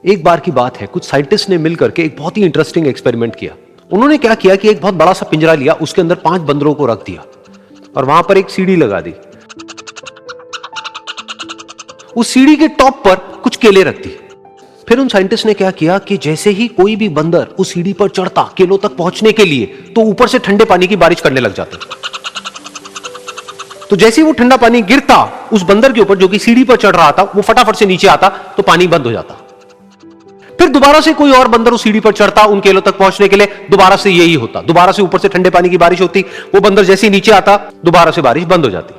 एक बार की बात है, कुछ साइंटिस्ट ने मिलकर के एक बहुत ही इंटरेस्टिंग एक्सपेरिमेंट किया। उन्होंने क्या किया कि एक बहुत बड़ा सा पिंजरा लिया, उसके अंदर 5 बंदरों को रख दिया और वहां पर एक सीढ़ी लगा दी। उस सीढ़ी के टॉप पर कुछ केले रख दी। फिर उन साइंटिस्ट ने क्या किया कि जैसे ही कोई भी बंदर उस सीढ़ी पर चढ़ता केलों तक पहुंचने के लिए, तो ऊपर से ठंडे पानी की बारिश करने लग जाते। तो जैसे ही वो ठंडा पानी गिरता उस बंदर के ऊपर जो कि सीढ़ी पर चढ़ रहा था, वो फटाफट से नीचे आता तो पानी बंद हो जाता। फिर दोबारा से कोई और बंदर उस सीढ़ी पर चढ़ता उन केलों तक पहुंचने के लिए, दोबारा से यही होता। दोबारा से ऊपर से ठंडे पानी की बारिश होती, वो बंदर जैसे ही नीचे आता दोबारा से बारिश बंद हो जाती।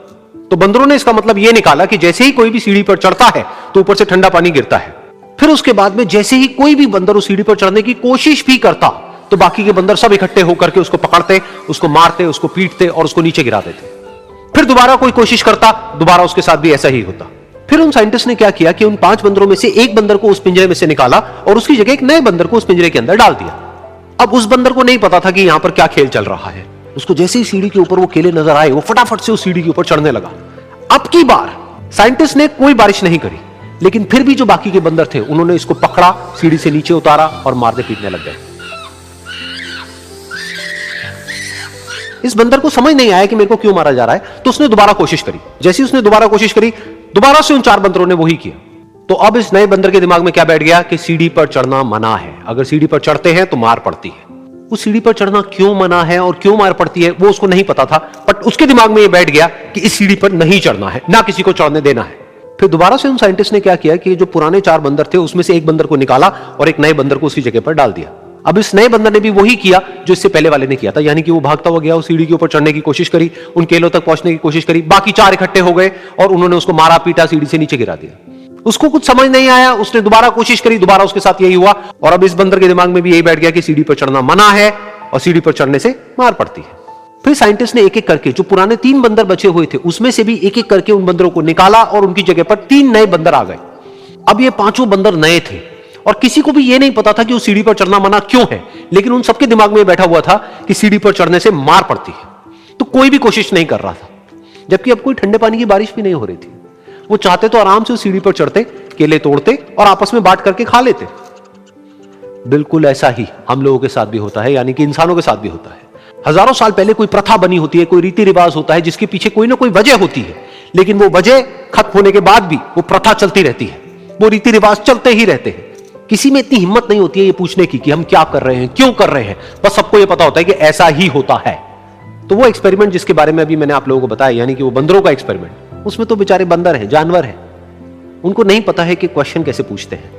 तो बंदरों ने इसका मतलब यह निकाला कि जैसे ही कोई भी सीढ़ी पर चढ़ता है तो ऊपर से ठंडा पानी गिरता है। फिर उसके बाद में जैसे ही कोई भी बंदर उस सीढ़ी पर चढ़ने की कोशिश भी करता तो बाकी के बंदर सब इकट्ठे होकर के उसको पकड़ते, उसको मारते, उसको पीटते और उसको नीचे गिरा देते। फिर दोबारा कोई कोशिश करता, दोबारा उसके साथ भी ऐसा ही होता। फिर उन साइंटिस्ट ने क्या किया कि उन 5 बंदरों में से एक बंदर को उस पिंजरे में से निकाला और उसकी जगह एक नए बंदर को उस पिंजरे के अंदर डाल दिया। अब उस बंदर को नहीं पता था कि यहां पर क्या खेल चल रहा है। उसको जैसे ही सीढ़ी के ऊपर वो केले नजर आए, वो फटाफट से उस सीढ़ी के ऊपर चढ़ने लगा। अब की बार साइंटिस्ट ने कोई बारिश नहीं करी, लेकिन फिर भी जो बाकी के बंदर थे उन्होंने इसको पकड़ा, सीढ़ी से नीचे उतारा और मारने पीटने लग गए। इस बंदर को समझ नहीं आया कि मेरे को क्यों मारा जा रहा है, तो उसने दोबारा कोशिश करी। जैसे ही उसने दोबारा कोशिश करी, दोबारा से उन 4 बंदरों ने वही किया। तो अब इस नए बंदर के दिमाग में क्या बैठ गया कि सीढ़ी पर चढ़ना मना है, अगर सीढ़ी पर चढ़ते हैं तो मार पड़ती है। उस सीढ़ी पर चढ़ना क्यों मना है और क्यों मार पड़ती है वो उसको नहीं पता था, बट उसके दिमाग में ये बैठ गया कि इस सीढ़ी पर नहीं चढ़ना है, ना किसी को चढ़ने देना है। फिर दोबारा से उन साइंटिस्ट ने क्या किया कि जो पुराने 4 बंदर थे उसमें से एक बंदर को निकाला और एक नए बंदर को उसकी जगह पर डाल दिया। अब इस नए बंदर ने भी वही किया जो इससे पहले वाले ने किया था, यानी कि वो भागता हुआ गया, उस सीढ़ी के ऊपर चढ़ने की कोशिश करी, उन केलों तक पहुंचने की कोशिश करी। बाकी 4 इकट्ठे हो गए और उन्होंने उसको मारा पीटा, सीढ़ी से नीचे गिरा दिया। उसको कुछ समझ नहीं आया, उसने दोबारा कोशिश करी, दोबारा उसके साथ यही हुआ। और अब इस बंदर के दिमाग में भी यही बैठ गया कि सीढ़ी पर चढ़ना मना है और सीढ़ी पर चढ़ने से मार पड़ती है। फिर साइंटिस्ट ने एक एक करके जो पुराने 3 बंदर बचे हुए थे उसमें से भी एक एक करके उन बंदरों को निकाला और उनकी जगह पर 3 नए बंदर आ गए। अब ये 5 बंदर नए थे और किसी को भी ये नहीं पता था कि उस सीढ़ी पर चढ़ना मना क्यों है, लेकिन उन सबके दिमाग में बैठा हुआ था कि सीढ़ी पर चढ़ने से मार पड़ती है। तो कोई भी कोशिश नहीं कर रहा था, जबकि अब कोई ठंडे पानी की बारिश भी नहीं हो रही थी। वो चाहते तो आराम से उस सीढ़ी पर चढ़ते, केले तोड़ते और आपस में बांट करके खा लेते। बिल्कुल ऐसा ही हम लोगों के साथ भी होता है, यानी कि इंसानों के साथ भी होता है। हजारों साल पहले कोई प्रथा बनी होती है, कोई रीति रिवाज होता है जिसके पीछे कोई ना कोई वजह होती है, लेकिन वो वजह खत्म होने के बाद भी वो प्रथा चलती रहती है, वो रीति रिवाज चलते ही रहते हैं। किसी में इतनी हिम्मत नहीं होती है ये पूछने की कि हम क्या कर रहे हैं, क्यों कर रहे हैं, बस सबको ये पता होता है कि ऐसा ही होता है। तो वो एक्सपेरिमेंट जिसके बारे में अभी मैंने आप लोगों को बताया, यानी कि वो बंदरों का एक्सपेरिमेंट, उसमें तो बेचारे बंदर हैं, जानवर हैं, उनको नहीं पता है कि क्वेश्चन कैसे पूछते हैं।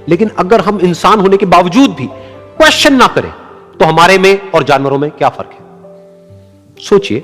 लेकिन अगर हम इंसान होने के बावजूद भी क्वेश्चन ना करें तो हमारे में और जानवरों में क्या फर्क है, सोचिए।